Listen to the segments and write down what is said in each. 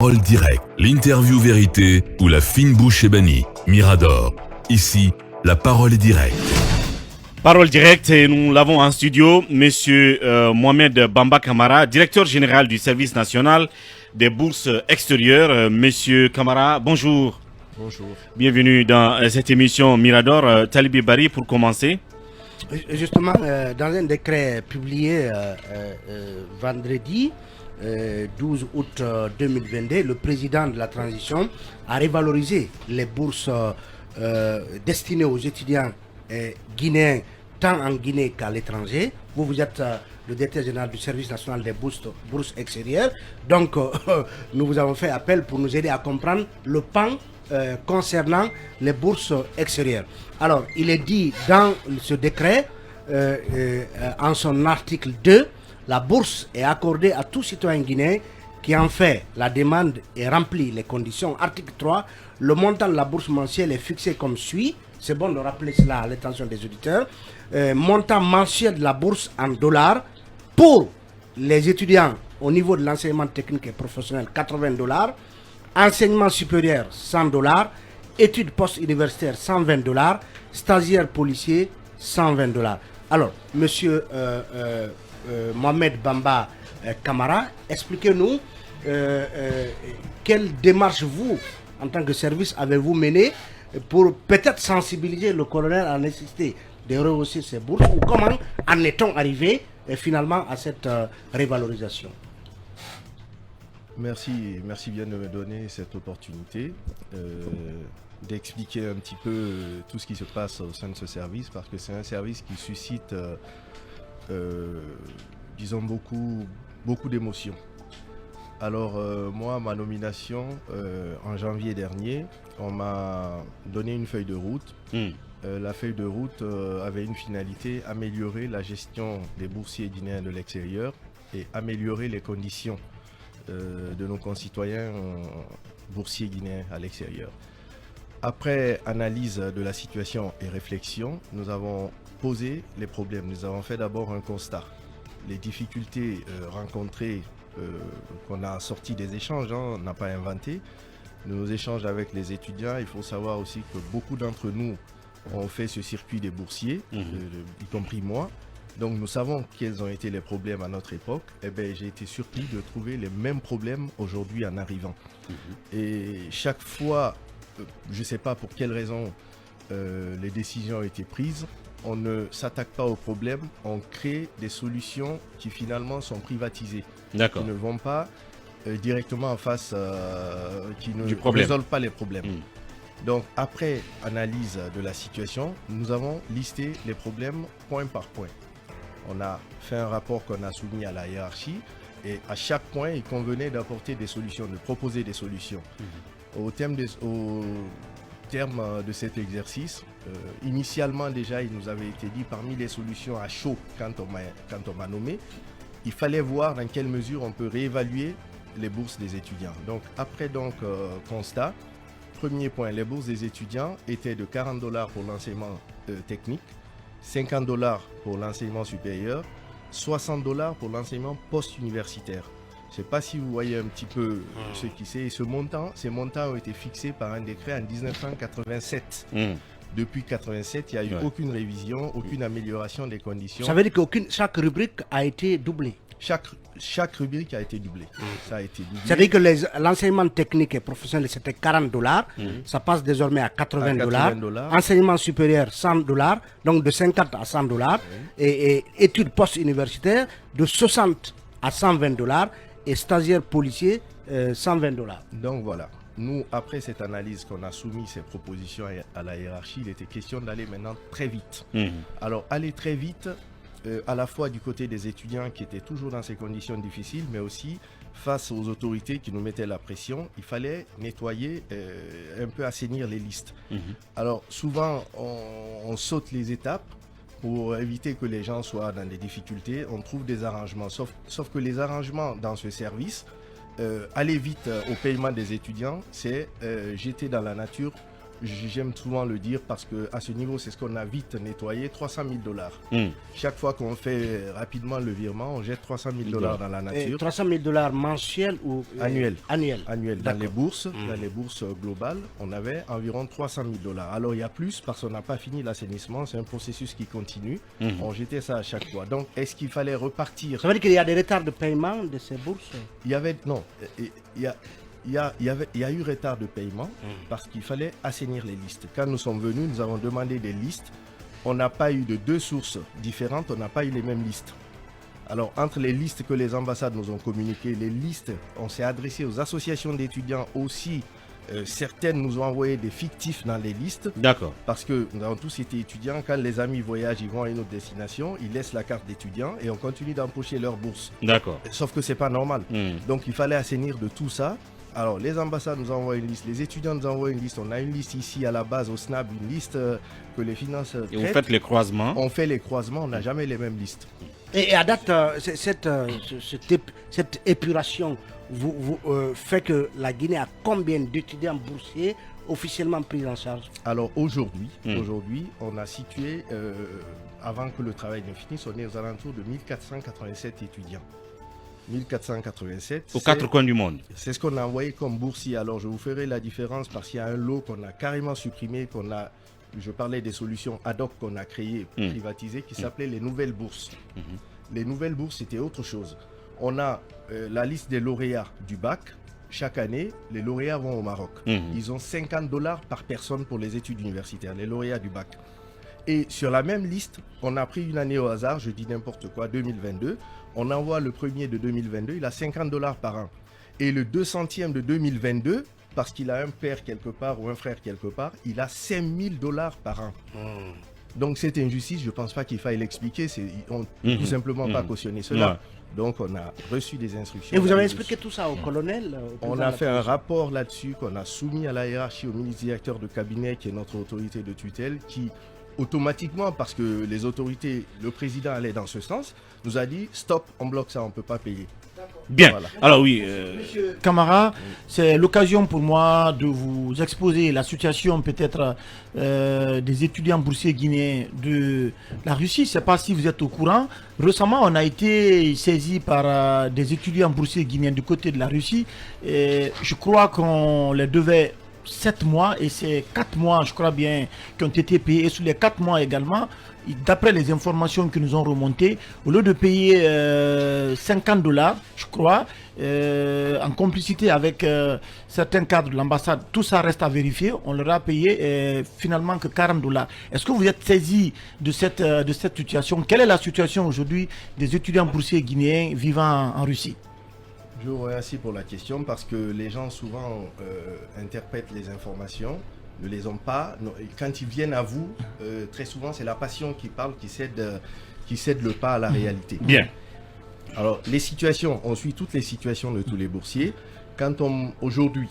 Parole directe, l'interview vérité ou la fine bouche ébanie. Mirador. Ici, la parole est directe. Parole directe, et nous l'avons en studio, Monsieur Mohamed Bamba Kamara, directeur général du service national des bourses extérieures. Monsieur Kamara, bonjour. Bonjour. Bienvenue dans cette émission Mirador. Talibi Bari, pour commencer. Justement, dans un décret publié vendredi 12 août 2022, le président de la transition a révalorisé les bourses destinées aux étudiants guinéens, tant en Guinée qu'à l'étranger. Vous êtes le directeur général du service national des bourses extérieures. Donc, nous vous avons fait appel pour nous aider à comprendre le pan concernant les bourses extérieures. Alors, il est dit dans ce décret, en son article 2, la bourse est accordée à tout citoyen guinéen qui en fait la demande et remplit les conditions. Article 3, le montant de la bourse mensuelle est fixé comme suit. C'est bon de rappeler cela à l'attention des auditeurs. Montant mensuel de la bourse en dollars pour les étudiants au niveau de l'enseignement technique et professionnel, $80. Enseignement supérieur, $100. Études post-universitaires, $120. Stagiaires policiers, $120. Alors, monsieur Mohamed Bamba Kamara, expliquez-nous quelle démarche vous, en tant que service, avez-vous mené pour peut-être sensibiliser le colonel à la nécessité de rehausser ces bourses, ou comment en est-on arrivé finalement à cette révalorisation? Merci bien de me donner cette opportunité d'expliquer un petit peu tout ce qui se passe au sein de ce service, parce que c'est un service qui suscite, disons, beaucoup d'émotions. Alors moi, ma nomination, en janvier dernier, on m'a donné une feuille de route. La feuille de route avait une finalité: améliorer la gestion des boursiers guinéens de l'extérieur et améliorer les conditions de nos concitoyens boursiers guinéens à l'extérieur. Après analyse de la situation et réflexion, nous avons posé les problèmes. Nous avons fait d'abord un constat. Les difficultés rencontrées, qu'on a sorties des échanges, on n'a pas inventé. Nos échanges avec les étudiants, il faut savoir aussi que beaucoup d'entre nous ont fait ce circuit des boursiers, y compris moi. Donc nous savons quels ont été les problèmes à notre époque. Eh bien, j'ai été surpris de trouver les mêmes problèmes aujourd'hui en arrivant. Et chaque fois, je ne sais pas pour quelle raison les décisions ont été prises, on ne s'attaque pas aux problèmes, on crée des solutions qui finalement sont privatisées, qui ne vont pas directement en face, qui ne résolvent pas les problèmes. Donc après analyse de la situation, nous avons listé les problèmes point par point. On a fait un rapport qu'on a soumis à la hiérarchie, et à chaque point, il convenait d'apporter des solutions, de proposer des solutions. Au terme de cet exercice, initialement déjà, il nous avait été dit, parmi les solutions à chaud quand on m'a nommé, il fallait voir dans quelle mesure on peut réévaluer les bourses des étudiants. Donc après constat, premier point, les bourses des étudiants étaient de $40 pour l'enseignement technique, $50 pour l'enseignement supérieur, $60 pour l'enseignement post-universitaire. Je ne sais pas si vous voyez un petit peu ce qui c'est. Ces montants ont été fixés par un décret en 1987. Depuis 1987, il n'y a eu aucune révision, aucune amélioration des conditions. Ça veut dire que chaque rubrique a été doublée. Chaque rubrique a été doublée. Ça a été doublé. C'est-à-dire que l'enseignement technique et professionnel, c'était $40. Ça passe désormais à $80. Enseignement supérieur, $100. Donc de 50 à $100. Et études post-universitaires, de 60 à $120. Et stagiaires policiers, $120. Donc voilà. Nous, après cette analyse qu'on a soumis ces propositions à la hiérarchie, il était question d'aller maintenant très vite. Alors aller très vite, à la fois du côté des étudiants qui étaient toujours dans ces conditions difficiles, mais aussi face aux autorités qui nous mettaient la pression, il fallait nettoyer, un peu assainir les listes. Alors souvent, on saute les étapes pour éviter que les gens soient dans des difficultés. On trouve des arrangements, sauf que les arrangements dans ce service, aller vite au paiement des étudiants, c'est jeter dans la nature j'aime souvent le dire parce qu'à ce niveau, c'est ce qu'on a vite nettoyé, 300 000 $. Chaque fois qu'on fait rapidement le virement, on jette 300 000 $ dans la nature. 300 000 $ mensuels ou annuels? Annuels. Dans les bourses globales, on avait environ 300 000 $. Alors il y a plus parce qu'on n'a pas fini l'assainissement, c'est un processus qui continue. On jetait ça à chaque fois. Donc est-ce qu'il fallait repartir? Ça veut dire qu'il y a des retards de paiement de ces bourses? Il y a eu retard de paiement parce qu'il fallait assainir les listes. Quand nous sommes venus, nous avons demandé des listes. On n'a pas eu de deux sources différentes, on n'a pas eu les mêmes listes. Alors, entre les listes que les ambassades nous ont communiquées, les listes, on s'est adressé aux associations d'étudiants aussi. Certaines nous ont envoyé des fictifs dans les listes. D'accord. Parce que nous avons tous été étudiants. Quand les amis voyagent, ils vont à une autre destination, ils laissent la carte d'étudiant et on continue d'empocher leur bourse. D'accord. Sauf que c'est pas normal. Donc, il fallait assainir de tout ça. Alors, les ambassades nous envoient une liste, les étudiants nous envoient une liste. On a une liste ici à la base au SNAB, une liste que les finances traitent. Et vous faites les croisements? On fait les croisements, on n'a jamais les mêmes listes. Et à date, cette épuration fait que la Guinée a combien d'étudiants boursiers officiellement pris en charge? Alors aujourd'hui, on a situé, avant que le travail ne finisse, on est aux alentours de 1487 étudiants. 1487. Aux quatre coins du monde. C'est ce qu'on a envoyé comme boursier. Alors je vous ferai la différence parce qu'il y a un lot qu'on a carrément supprimé, je parlais des solutions ad hoc qu'on a créées, privatisées, qui s'appelaient les nouvelles bourses. Les nouvelles bourses, c'était autre chose. On a la liste des lauréats du bac. Chaque année, les lauréats vont au Maroc. Ils ont 50 $ par personne pour les études universitaires, les lauréats du bac. Et sur la même liste, on a pris une année au hasard, je dis n'importe quoi, 2022. On envoie le premier de 2022, il a 50 $ par an. Et le 200e de 2022, parce qu'il a un père quelque part ou un frère quelque part, il a 5 000 $ par an. Donc cette injustice, je ne pense pas qu'il faille l'expliquer, ils n'ont tout simplement pas cautionné cela. Donc on a reçu des instructions. Et vous avez expliqué tout ça au colonel? On a fait un rapport là-dessus qu'on a soumis à la hiérarchie, au ministre directeur de cabinet qui est notre autorité de tutelle, qui automatiquement, parce que les autorités, le président allait dans ce sens, nous a dit stop, on bloque ça, on ne peut pas payer. Bien. Voilà. Alors oui. Monsieur Camara, c'est l'occasion pour moi de vous exposer la situation peut-être des étudiants boursiers guinéens de la Russie. Je ne sais pas si vous êtes au courant. Récemment, on a été saisi par des étudiants boursiers guinéens du côté de la Russie. Et je crois qu'on les devait 7 mois et c'est 4 mois, je crois bien, qui ont été payés. Et sur les 4 mois également, d'après les informations qui nous ont remontées, au lieu de payer 50 $, je crois, en complicité avec certains cadres de l'ambassade, tout ça reste à vérifier, on leur a payé finalement que 40 $. Est-ce que vous êtes saisi de cette situation? Quelle est la situation aujourd'hui des étudiants boursiers guinéens vivant en Russie? Je vous remercie pour la question parce que les gens souvent interprètent les informations, ne les ont pas. Quand ils viennent à vous, très souvent c'est la passion qui parle, qui cède le pas à la réalité. Bien. Alors les situations, on suit toutes les situations de tous les boursiers. Aujourd'hui,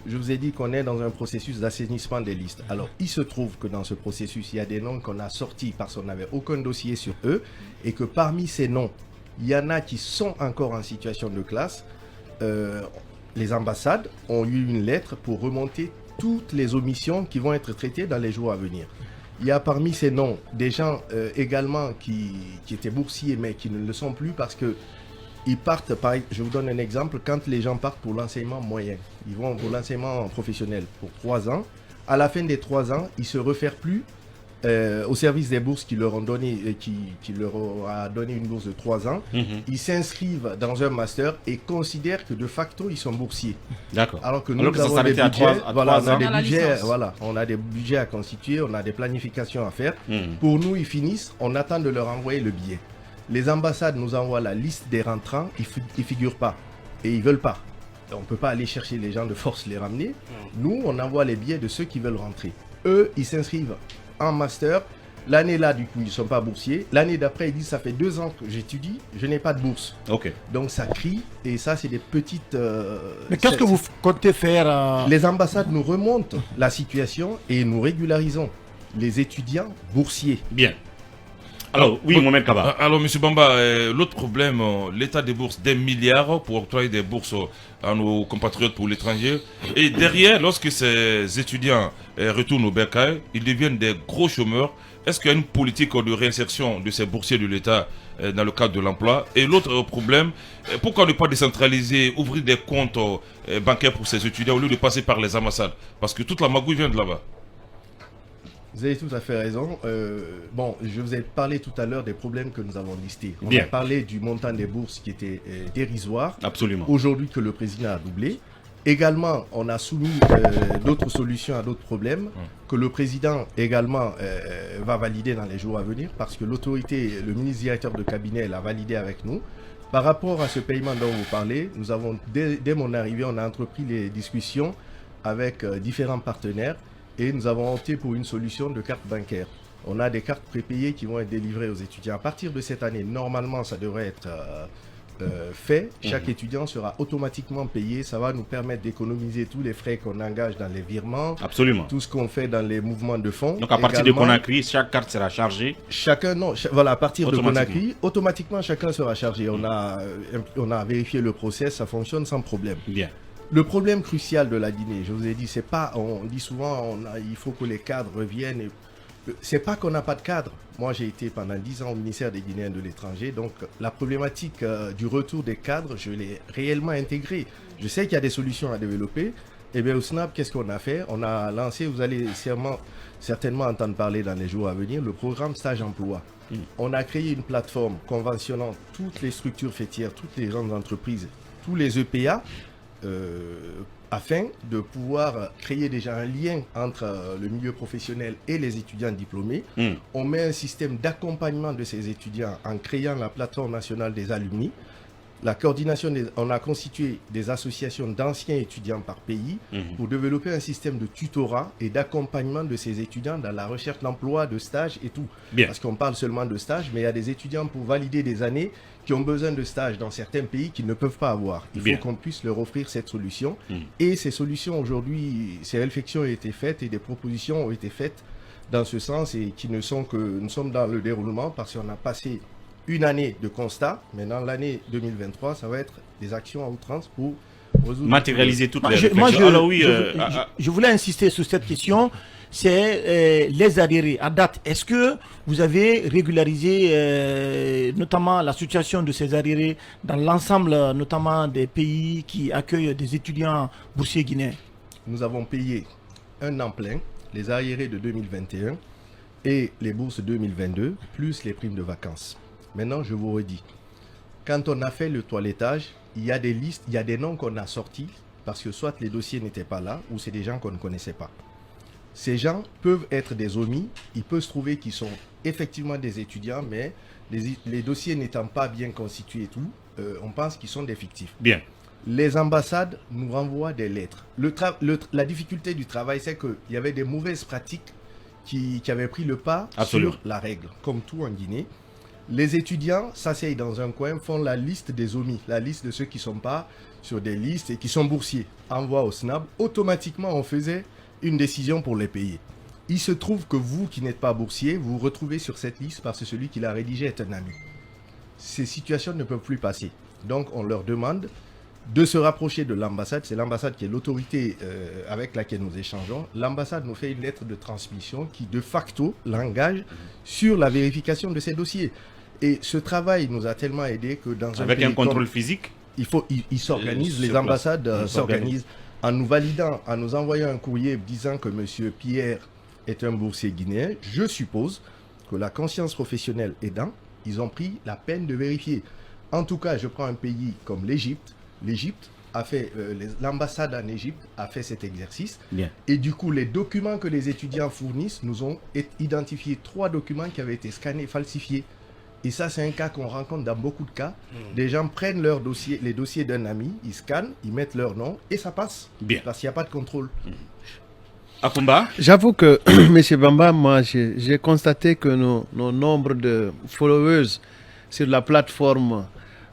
je vous ai dit qu'on est dans un processus d'assainissement des listes. Alors il se trouve que dans ce processus, il y a des noms qu'on a sortis parce qu'on n'avait aucun dossier sur eux et que parmi ces noms, il y en a qui sont encore en situation de classe. Les ambassades ont eu une lettre pour remonter toutes les omissions qui vont être traitées dans les jours à venir. Il y a parmi ces noms des gens également qui étaient boursiers mais qui ne le sont plus parce que ils partent, je vous donne un exemple, quand les gens partent pour l'enseignement moyen, ils vont pour l'enseignement professionnel pour 3 ans. À la fin des 3 ans, ils ne se réfèrent plus au service des bourses qui leur ont donné, qui leur a donné une bourse de 3 ans. Ils s'inscrivent dans un master et considèrent que de facto ils sont boursiers. D'accord. Alors que nous avons des budgets, on a des budgets à constituer, on a des planifications à faire. Pour nous, ils finissent, on attend de leur envoyer le billet. Les ambassades nous envoient la liste des rentrants, ils figurent pas et ils veulent pas. On ne peut pas aller chercher les gens de force, les ramener. Nous, on envoie les billets de ceux qui veulent rentrer. Eux, ils s'inscrivent en master. L'année là, du coup, ils ne sont pas boursiers. L'année d'après, ils disent, ça fait 2 ans que j'étudie, je n'ai pas de bourse. Ok. Donc ça crie, et ça, c'est des petites... Mais qu'est-ce que vous comptez faire Les ambassades nous remontent la situation et nous régularisons les étudiants boursiers. Bien. Alors, oui, Mohamed Kaba. Alors, M. Bamba, l'autre problème, l'état des bourses, des milliards pour octroyer des bourses à nos compatriotes pour l'étranger. Et derrière, lorsque ces étudiants retournent au Bercail, ils deviennent des gros chômeurs. Est-ce qu'il y a une politique de réinsertion de ces boursiers de l'État dans le cadre de l'emploi? Et l'autre problème, pourquoi ne pas décentraliser, ouvrir des comptes bancaires pour ces étudiants au lieu de passer par les ambassades? Parce que toute la magouille vient de là-bas. Vous avez tout à fait raison. Bon, je vous ai parlé tout à l'heure des problèmes que nous avons listés. On Bien. a parlé du montant des bourses qui était dérisoire. Absolument. Aujourd'hui que le président a doublé. Également, on a soumis d'autres solutions à d'autres problèmes que le président également va valider dans les jours à venir parce que l'autorité, le ministre directeur de cabinet l'a validé avec nous. Par rapport à ce paiement dont vous parlez, nous avons, dès mon arrivée, on a entrepris les discussions avec différents partenaires et nous avons opté pour une solution de carte bancaire. On a des cartes prépayées qui vont être délivrées aux étudiants. À partir de cette année, normalement, ça devrait être fait. Chaque étudiant sera automatiquement payé. Ça va nous permettre d'économiser tous les frais qu'on engage dans les virements. Absolument. Tout ce qu'on fait dans les mouvements de fonds. Donc à partir de Conakry, chaque carte sera chargée. Chacun, non, voilà, à partir de Conakry, automatiquement chacun sera chargé. On a vérifié le process, ça fonctionne sans problème. Bien. Le problème crucial de la Guinée, je vous ai dit, c'est pas, on dit souvent, il faut que les cadres reviennent. C'est pas qu'on n'a pas de cadre. Moi, j'ai été pendant 10 ans au ministère des Guinéens de l'étranger, donc la problématique du retour des cadres, je l'ai réellement intégrée. Je sais qu'il y a des solutions à développer. Et bien au SNAP, qu'est-ce qu'on a fait? On a lancé, vous allez certainement entendre parler dans les jours à venir, le programme Stage-Emploi. On a créé une plateforme conventionnant toutes les structures fêtières, toutes les grandes entreprises, tous les EPA, afin de pouvoir créer déjà un lien entre le milieu professionnel et les étudiants diplômés. On met un système d'accompagnement de ces étudiants en créant la plateforme nationale des alumni. La coordination, on a constitué des associations d'anciens étudiants par pays pour développer un système de tutorat et d'accompagnement de ces étudiants dans la recherche d'emploi, de stage et tout. Bien. Parce qu'on parle seulement de stage, mais il y a des étudiants pour valider des années qui ont besoin de stage dans certains pays qu'ils ne peuvent pas avoir. Il faut qu'on puisse leur offrir cette solution. Et ces solutions aujourd'hui, ces réflexions ont été faites et des propositions ont été faites dans ce sens et qui ne sont que, nous sommes dans le déroulement parce qu'on a passé une année de constat. Maintenant, l'année 2023, ça va être des actions à outrance pour résoudre... Matérialiser toutes les réflexions. Alors oui, je voulais insister sur cette question. C'est les arriérés. À date, est-ce que vous avez régularisé notamment la situation de ces arriérés dans l'ensemble notamment des pays qui accueillent des étudiants boursiers guinéens? Nous avons payé un an plein, les arriérés de 2021 et les bourses 2022, plus les primes de vacances. Maintenant, je vous redis, quand on a fait le toilettage, il y a des listes, il y a des noms qu'on a sortis parce que soit les dossiers n'étaient pas là ou c'est des gens qu'on ne connaissait pas. Ces gens peuvent être des omis, il peut se trouver qu'ils sont effectivement des étudiants, mais les dossiers n'étant pas bien constitués et tout, on pense qu'ils sont des fictifs. Bien. Les ambassades nous renvoient des lettres. La difficulté du travail, c'est qu'il y avait des mauvaises pratiques qui avaient pris le pas sur la règle, comme tout en Guinée. Les étudiants s'asseyent dans un coin, font la liste des omis, la liste de ceux qui ne sont pas sur des listes et qui sont boursiers. Envoient au SNAP. Automatiquement, on faisait une décision pour les payer. Il se trouve que vous qui n'êtes pas boursier, vous vous retrouvez sur cette liste parce que celui qui l'a rédigé est un ami. Ces situations ne peuvent plus passer. Donc, on leur demande de se rapprocher de l'ambassade. C'est l'ambassade qui est l'autorité avec laquelle nous échangeons. L'ambassade nous fait une lettre de transmission qui, de facto, l'engage sur la vérification de ces dossiers. Et ce travail nous a tellement aidé que dans un pays... Avec un contrôle physique, ils s'organisent, les ambassades s'organisent en nous validant, en nous envoyant un courrier disant que M. Pierre est un boursier guinéen. Je suppose que la conscience professionnelle aidant, ils ont pris la peine de vérifier. En tout cas, je prends un pays comme l'Égypte. L'Égypte a fait, l'ambassade en Égypte a fait cet exercice. Bien. Et du coup, les documents que les étudiants fournissent nous ont identifié 3 documents qui avaient été scannés, falsifiés. Et ça, c'est un cas qu'on rencontre dans beaucoup de cas. Des gens prennent leur dossier, les dossiers d'un ami, ils scannent, ils mettent leur nom et ça passe. Bien. Parce qu'il n'y a pas de contrôle. Akumba. J'avoue que, M. Bamba, moi, j'ai constaté que nos nombres de followers sur la plateforme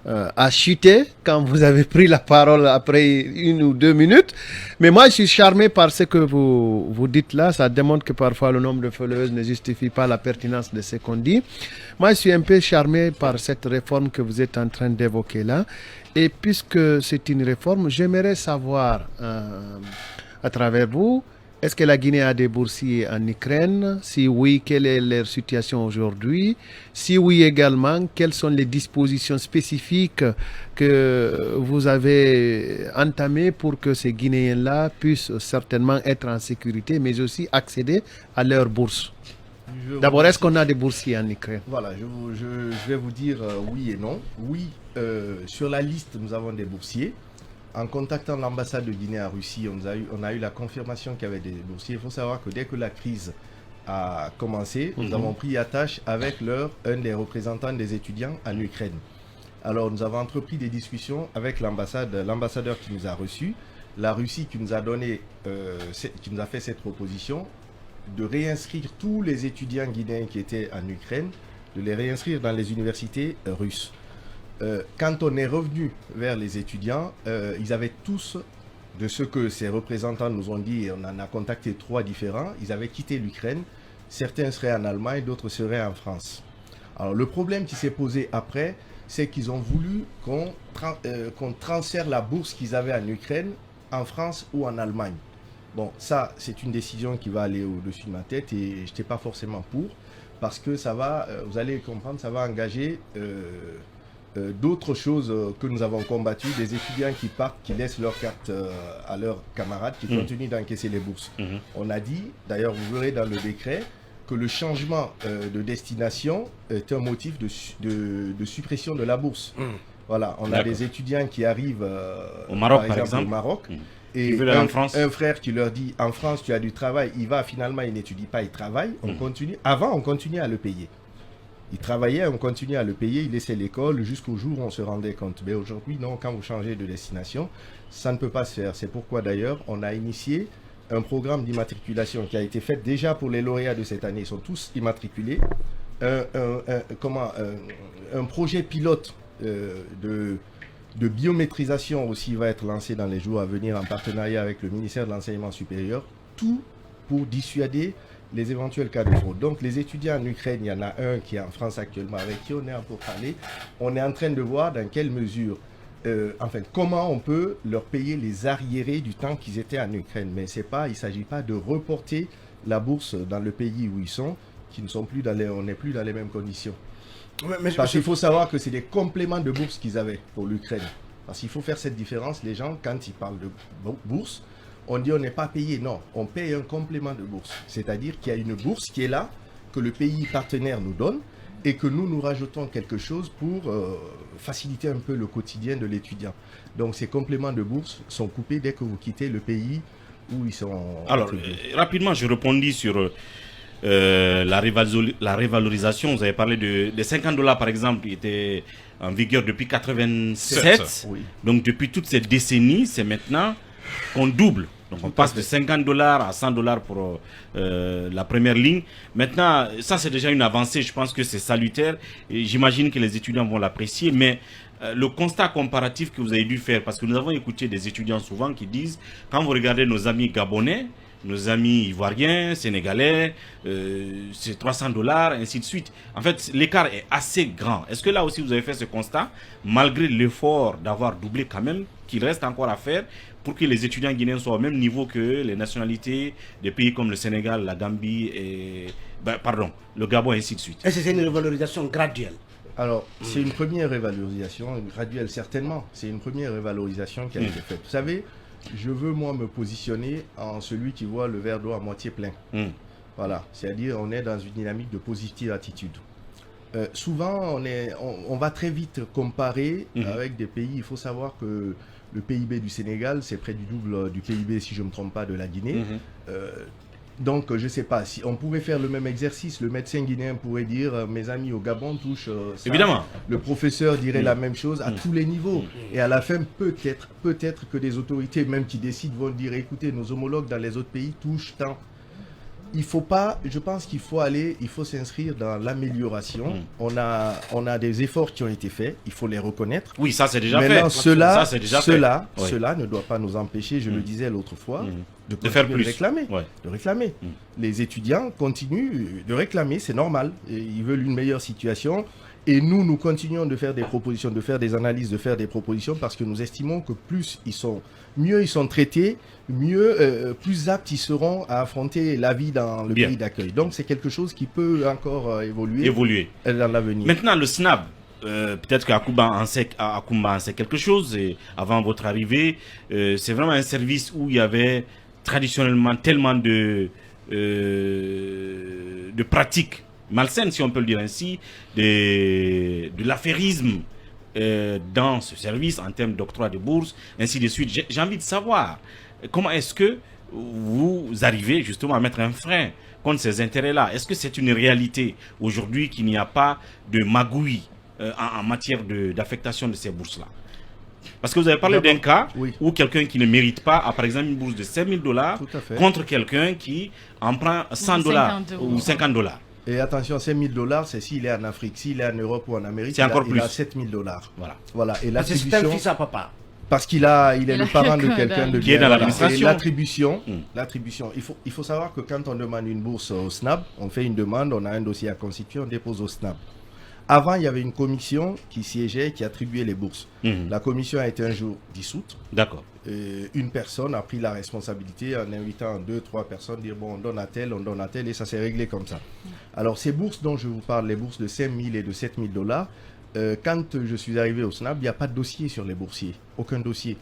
a chuté quand vous avez pris la parole après 1 ou 2 minutes. Mais moi, je suis charmé par ce que vous dites là. Ça démontre que parfois le nombre de followers ne justifie pas la pertinence de ce qu'on dit. Moi, je suis un peu charmé par cette réforme que vous êtes en train d'évoquer là. Et puisque c'est une réforme, j'aimerais savoir à travers vous, est-ce que la Guinée a des boursiers en Ukraine? Si oui, quelle est leur situation aujourd'hui? Si oui également, quelles sont les dispositions spécifiques que vous avez entamées pour que ces Guinéens-là puissent certainement être en sécurité, mais aussi accéder à leur bourse? D'abord, est-ce qu'on a des boursiers en Ukraine? Voilà, je vais vous dire oui et non. Oui, sur la liste, nous avons des boursiers. En contactant l'ambassade de Guinée à Russie, on a eu la confirmation qu'il y avait des boursiers. Il faut savoir que dès que la crise a commencé, nous avons pris attache avec un des représentants des étudiants en Ukraine. Alors nous avons entrepris des discussions avec l'ambassadeur qui nous a reçus, la Russie qui nous a qui nous a fait cette proposition de réinscrire tous les étudiants guinéens qui étaient en Ukraine, de les réinscrire dans les universités russes. Quand on est revenu vers les étudiants, ils avaient tous, de ce que ces représentants nous ont dit, et on en a contacté 3 différents, ils avaient quitté l'Ukraine. Certains seraient en Allemagne, d'autres seraient en France. Alors le problème qui s'est posé après, c'est qu'ils ont voulu qu'on transfère la bourse qu'ils avaient en Ukraine, en France ou en Allemagne. Bon, ça, c'est une décision qui va aller au-dessus de ma tête et je n'étais pas forcément pour, parce que ça va, vous allez comprendre, ça va engager d'autres choses que nous avons combattues, des étudiants qui partent, qui laissent leur carte à leurs camarades, qui continuent d'encaisser les bourses. On a dit, d'ailleurs vous verrez dans le décret, que le changement de destination est un motif de suppression de la bourse. Voilà, on a des étudiants qui arrivent au Maroc, par exemple, au Maroc, et un frère qui leur dit, en France tu as du travail, il va finalement, il n'étudie pas, il travaille, on continue. Avant, on continuait à le payer. Il travaillait, on continuait à le payer, il laissait l'école jusqu'au jour où on se rendait compte. Mais aujourd'hui, non, quand vous changez de destination, ça ne peut pas se faire. C'est pourquoi d'ailleurs, on a initié un programme d'immatriculation qui a été fait déjà pour les lauréats de cette année. Ils sont tous immatriculés. Un projet pilote de biométrisation aussi va être lancé dans les jours à venir en partenariat avec le ministère de l'Enseignement supérieur. Tout pour dissuader les éventuels cas de fraude. Donc les étudiants en Ukraine, il y en a un qui est en France actuellement avec qui on est en pourparlers. On est en train de voir dans quelle mesure, comment on peut leur payer les arriérés du temps qu'ils étaient en Ukraine. Mais il ne s'agit pas de reporter la bourse dans le pays où ils sont, on n'est plus dans les mêmes conditions. Parce qu'il faut savoir que c'est des compléments de bourse qu'ils avaient pour l'Ukraine. Parce qu'il faut faire cette différence. Les gens, quand ils parlent de bourse, on dit on n'est pas payé. Non, on paye un complément de bourse. C'est-à-dire qu'il y a une bourse qui est là, que le pays partenaire nous donne, et que nous rajoutons quelque chose pour faciliter un peu le quotidien de l'étudiant. Donc ces compléments de bourse sont coupés dès que vous quittez le pays où ils sont... Alors, rapidement, je répondis sur la révalorisation. Vous avez parlé des 50 $ par exemple, qui étaient en vigueur depuis 87. Oui. Donc depuis toutes ces décennies, c'est maintenant qu'on double. Donc on passe de 50 $ à 100 $ pour la première ligne. Maintenant, ça c'est déjà une avancée. Je pense que c'est salutaire. Et j'imagine que les étudiants vont l'apprécier. Mais le constat comparatif que vous avez dû faire, parce que nous avons écouté des étudiants souvent qui disent, quand vous regardez nos amis gabonais, nos amis ivoiriens, sénégalais, c'est 300 $, ainsi de suite. En fait, l'écart est assez grand. Est-ce que là aussi vous avez fait ce constat, malgré l'effort d'avoir doublé quand même, qu'il reste encore à faire pour que les étudiants guinéens soient au même niveau que les nationalités des pays comme le Sénégal, la Gambie et le Gabon, ainsi de suite? Est-ce que c'est une revalorisation graduelle? Alors, c'est une première révalorisation, graduelle certainement. C'est une première révalorisation qui a été faite. Vous savez, je veux moi me positionner en celui qui voit le verre d'eau à moitié plein. Voilà, c'est-à-dire on est dans une dynamique de positive attitude. Souvent, on va très vite comparer avec des pays. Il faut savoir que le PIB du Sénégal, c'est près du double du PIB, si je ne me trompe pas, de la Guinée. Donc, je ne sais pas, si on pouvait faire le même exercice, le médecin guinéen pourrait dire, mes amis au Gabon touchent ça. Évidemment. Le professeur dirait la même chose à tous les niveaux. Et à la fin, peut-être que des autorités même qui décident vont dire, écoutez, nos homologues dans les autres pays touchent tant. je pense qu'il faut s'inscrire dans l'amélioration. On a des efforts qui ont été faits, il faut les reconnaître. Oui, ça c'est déjà Maintenant, fait. Cela Oui. ne doit pas nous empêcher, je le disais l'autre fois, de faire plus. De réclamer. Les étudiants continuent de réclamer, c'est normal. Et ils veulent une meilleure situation. Et nous continuons de faire des propositions, de faire des analyses, de faire des propositions parce que nous estimons que mieux ils sont traités, plus aptes ils seront à affronter la vie dans le pays d'accueil. Donc c'est quelque chose qui peut encore évoluer dans l'avenir. Maintenant, le SNAB, peut-être qu'Akumba en sait quelque chose. Et avant votre arrivée, c'est vraiment un service où il y avait traditionnellement tellement de pratiques malsaines, si on peut le dire ainsi, de l'affairisme dans ce service en termes d'octroi de bourse, ainsi de suite. J'ai envie de savoir comment est-ce que vous arrivez justement à mettre un frein contre ces intérêts-là. Est-ce que c'est une réalité aujourd'hui qu'il n'y a pas de magouille en matière d'affectation de ces bourses-là? Parce que vous avez parlé d'un cas où quelqu'un qui ne mérite pas a par exemple une bourse de $5 000 contre quelqu'un qui en prend $100 ou $50. Et attention, $5 000, c'est s'il est en Afrique. S'il est en Europe ou en Amérique, c'est encore plus. Il a $7 000. Voilà. Et l'attribution, c'est un fils à papa. Parce il est le parent de quelqu'un de qui est dans l'administration. L'attribution. Il faut savoir que quand on demande une bourse au SNAB, on fait une demande, on a un dossier à constituer, on dépose au SNAB. Avant, il y avait une commission qui siégeait, qui attribuait les bourses. La commission a été un jour dissoute. D'accord. Une personne a pris la responsabilité en invitant 2-3 personnes, dire bon, on donne à tel, et ça s'est réglé comme ça. Alors, ces bourses dont je vous parle, les bourses de $5 000 et de $7 000, quand je suis arrivé au SNAB, il n'y a pas de dossier sur les boursiers, aucun dossier.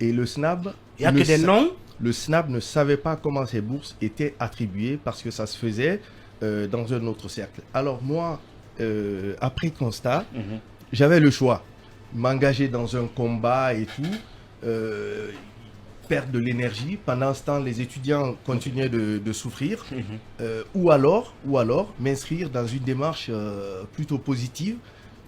Et le SNAB... Il n'y a que des noms. Le SNAB ne savait pas comment ces bourses étaient attribuées parce que ça se faisait dans un autre cercle. Alors moi... après constat, j'avais le choix. M'engager dans un combat et tout, perdre de l'énergie. Pendant ce temps, les étudiants continuaient de souffrir. Ou alors m'inscrire dans une démarche plutôt positive,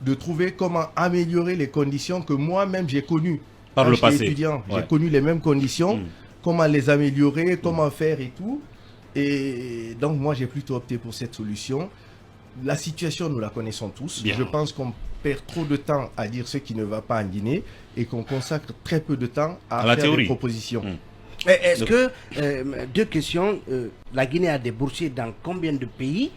de trouver comment améliorer les conditions que moi-même j'ai connues. Par le passé. Étudiant, j'ai connu les mêmes conditions, comment les améliorer, comment faire et tout. Et donc moi j'ai plutôt opté pour cette solution. La situation, nous la connaissons tous. Je pense qu'on perd trop de temps à dire ce qui ne va pas en Guinée et qu'on consacre très peu de temps à faire des propositions. Est-ce que, deux questions, la Guinée a des boursiers dans combien de pays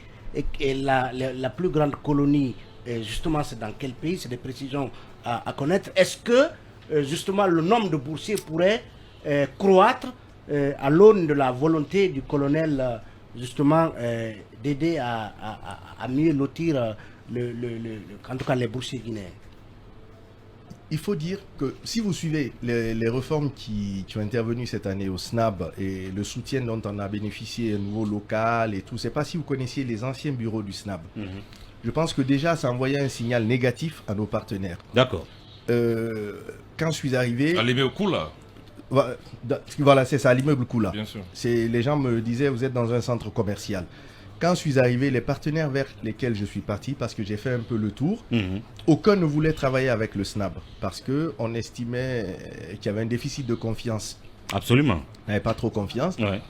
et la plus grande colonie, justement, c'est dans quel pays? C'est des précisions à connaître. Est-ce que, justement, le nombre de boursiers pourrait croître à l'aune de la volonté du colonel justement d'aider à mieux lotir en tout cas les boursiers guinéens? Il faut dire que si vous suivez les réformes qui ont intervenu cette année au SNAB et le soutien dont on a bénéficié au niveau local et tout, je ne sais pas si vous connaissiez les anciens bureaux du SNAB. Je pense que déjà ça envoyait un signal négatif à nos partenaires. D'accord. Quand je suis arrivé... À Liméokoula. Voilà, c'est ça, à l'immeuble Koula. Bien sûr. Les gens me disaient, vous êtes dans un centre commercial. Quand je suis arrivé, les partenaires vers lesquels je suis parti, parce que j'ai fait un peu le tour, aucun ne voulait travailler avec le SNAB, parce qu'on estimait qu'il y avait un déficit de confiance. Absolument. On n'avait pas trop confiance. Ouais.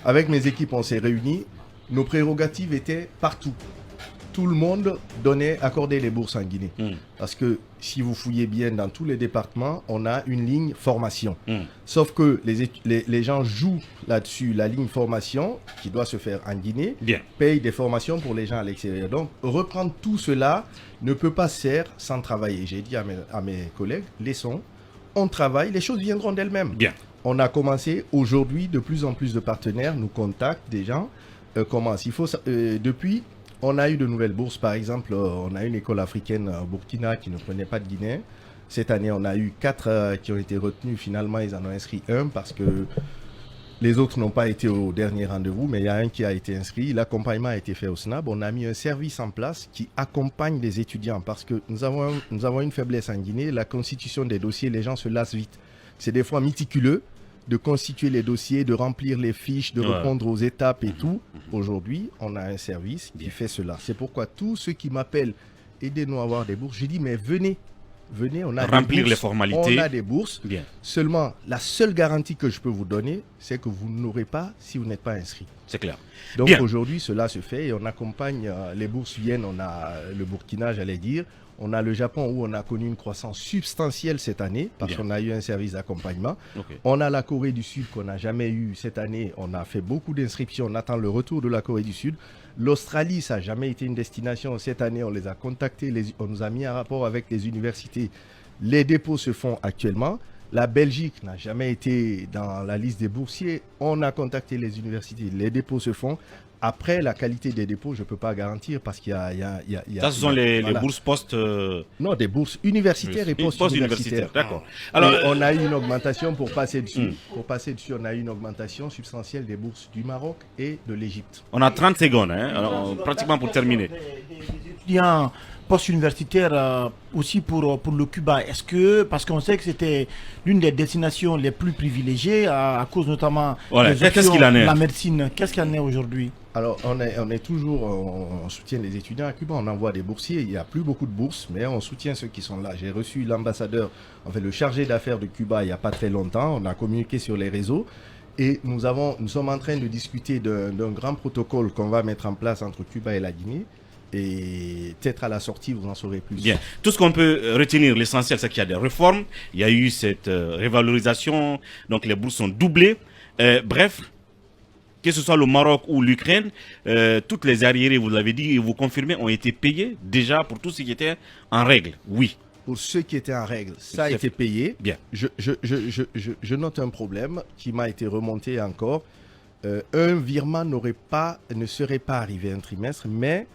Avec mes équipes, on s'est réunis. Nos prérogatives étaient partout. Tout le monde accordait les bourses en Guinée. Parce que si vous fouillez bien dans tous les départements, on a une ligne formation. Sauf que les gens jouent là-dessus la ligne formation qui doit se faire en Guinée, payent des formations pour les gens à l'extérieur. Donc reprendre tout cela ne peut pas se faire sans travailler. J'ai dit à mes collègues, laissons, on travaille, les choses viendront d'elles-mêmes. On a commencé aujourd'hui, de plus en plus de partenaires nous contactent, des gens commencent. Depuis... On a eu de nouvelles bourses, par exemple, on a une école africaine au Burkina qui ne prenait pas de Guinéens. Cette année, on a eu 4 qui ont été retenus. Finalement, ils en ont inscrit 1 parce que les autres n'ont pas été au dernier rendez-vous, mais il y a un qui a été inscrit. L'accompagnement a été fait au SNAB. On a mis un service en place qui accompagne les étudiants parce que nous avons une faiblesse en Guinée. La constitution des dossiers, les gens se lassent vite. C'est des fois méticuleux de constituer les dossiers, de remplir les fiches, de répondre aux étapes et tout. Aujourd'hui, on a un service qui fait cela. C'est pourquoi tous ceux qui m'appellent, aidez-nous à avoir des bourses, je dis mais venez, venez, on a remplir des bourses, les formalités. On a des bourses. Bien. Seulement, la seule garantie que je peux vous donner, c'est que vous n'aurez pas si vous n'êtes pas inscrit. C'est clair. Donc Bien. aujourd'hui, cela se fait et on accompagne, les bourses viennent, on a le Burkina, j'allais dire, on a le Japon où on a connu une croissance substantielle cette année parce Bien. qu'on a eu un service d'accompagnement. Ok. On a la Corée du Sud qu'on n'a jamais eu cette année, on a fait beaucoup d'inscriptions, on attend le retour de la Corée du Sud. L'Australie, ça n'a jamais été une destination. Cette année, on les a contactés, on nous a mis un rapport avec les universités. Les dépôts se font actuellement. La Belgique n'a jamais été dans la liste des boursiers. On a contacté les universités. Les dépôts se font. Après, la qualité des dépôts, je ne peux pas garantir parce qu'il y a... Ça, ce sont les voilà. bourses post... Non, des bourses universitaires et post-universitaires. D'accord. Alors, Alors, on a eu une augmentation pour passer dessus. Pour passer dessus, on a eu une augmentation substantielle des bourses du Maroc et de l'Égypte. on a 30 secondes, hein, alors, pratiquement pour terminer. Des étudiants post-universitaires aussi pour le Cuba. Est-ce que, parce qu'on sait que c'était l'une des destinations les plus privilégiées à cause notamment Voilà. des Qu'est-ce qu'il en est? la médecine, qu'est-ce qu'il en est aujourd'hui? Alors, on est toujours, on soutient les étudiants à Cuba, on envoie des boursiers. Il n'y a plus beaucoup de bourses, mais on soutient ceux qui sont là. J'ai reçu l'ambassadeur, le chargé d'affaires de Cuba il n'y a pas très longtemps. On a communiqué sur les réseaux. Et nous sommes en train de discuter d'un grand protocole qu'on va mettre en place entre Cuba et la Guinée. Et peut-être à la sortie, vous en saurez plus. Bien. Tout ce qu'on peut retenir, l'essentiel, c'est qu'il y a des réformes. Il y a eu cette révalorisation. Donc, les bourses sont doublées. Bref, que ce soit le Maroc ou l'Ukraine, toutes les arriérés, vous l'avez dit et vous confirmez, ont été payés déjà pour tout ce qui était en règle. Oui. Pour ceux qui étaient en règle, ça a été payé. Bien. Je note un problème qui m'a été remonté encore. Un virement ne serait pas arrivé un trimestre, mais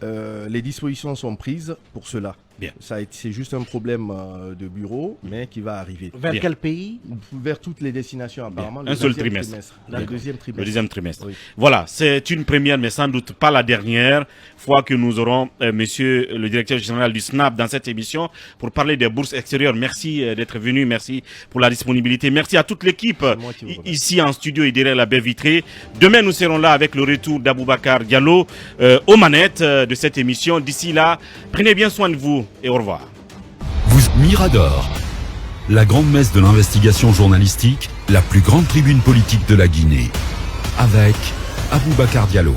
les dispositions sont prises pour cela. Bien. C'est juste un problème de bureau, mais qui va arriver. Vers Bien. quel pays? Vers toutes les destinations, apparemment. Un seul trimestre. Le deuxième trimestre. Le deuxième trimestre. Oui. Voilà, c'est une première, mais sans doute pas la dernière fois que nous aurons monsieur le directeur général du SNAP dans cette émission pour parler des bourses extérieures. Merci d'être venu, merci pour la disponibilité. Merci à toute l'équipe moi qui vous remercie. ici en studio et derrière la baie vitrée. Demain, nous serons là avec le retour d'Aboubacar Diallo aux manettes de cette émission. D'ici là, prenez bien soin de vous et au revoir. Mirador, la grande messe de l'investigation journalistique, la plus grande tribune politique de la Guinée. Avec Aboubacar Diallo,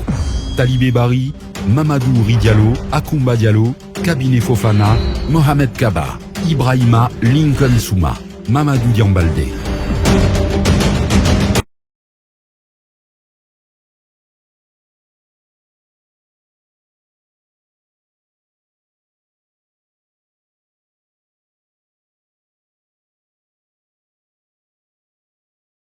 Talibé Bari, Mamadou Ouri Diallo, Akoumba Diallo, Kabinet Fofana, Mohamed Kaba, Ibrahima Lincoln Souma, Mamadou Diambalde.